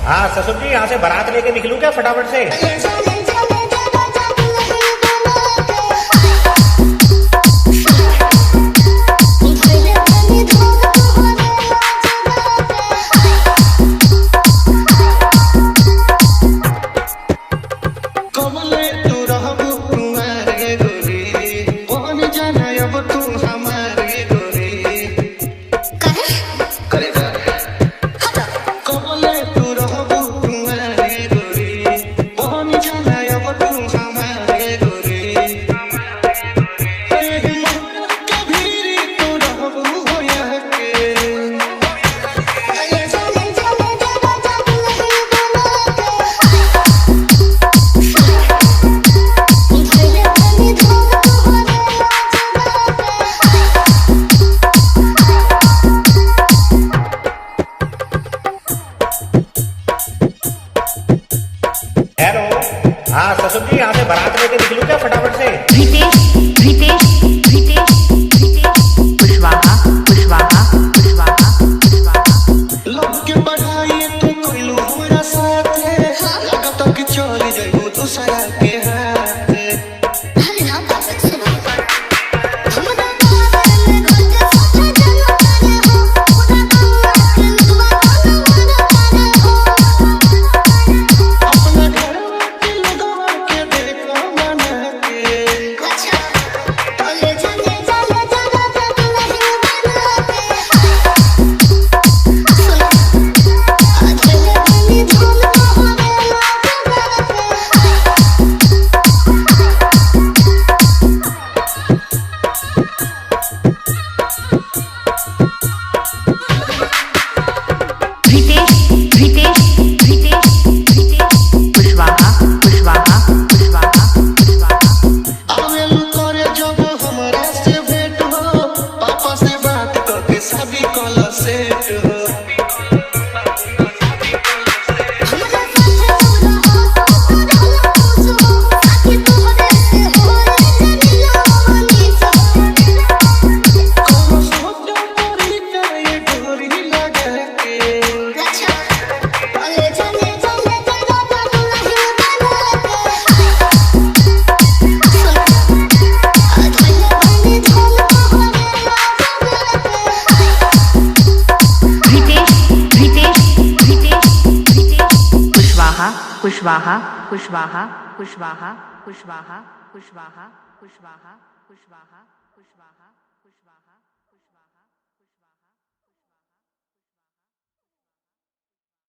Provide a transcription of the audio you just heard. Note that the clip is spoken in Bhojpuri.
हाँ ससुर जी, यहाँ से बारात लेके निकलूं क्या फटाफट से? हाँ ससुर जी, यहाँ से बारात लेके निकलूं क्या फटाफट से? रितेश रितेश रितेश रितेश कुशवाहा कुशवाहा कुशवाहा कुशवाहा लोग के बढ़ाई तो कोई लो हमारा साथ है, लगा तो कि चोरी जाइबो तो सारा के हाथ है। अरे ना बात सुनो, हम तो बाबा में घर के सोचा जनो करे हो, खुदा को के लुआ को हो। अपना घर के लगवा के देखो मना के। अच्छा बोले जाने जाने जाना तो नहीं बनाते। सुनो आज मेरे बनी धुन होवे रितेश रितेश रितेश रितेश कुशवाहा कुशवाहा कुशवाहा कुशवाहा आवेलू करे जब हमरा से भेंट हो, पापा से बात करके शादी कला सेट हो। हमरा साथे तू रहो तो रहो आखिर तू होदे से हो रे जनियो मनी सो। कोनो सोच तोरी के ये डोरी लगा के। अच्छा बोले जाने जाने जाना तो नहीं बनाते। सुनो आज मेरे बनी धुन होवे रितेश रितेश रितेश रितेश कुशवाहा कुशवाहा कुशवाहा कुशवाहा कुशवाहा कुशवाहा कुशवाहा कुशवाहा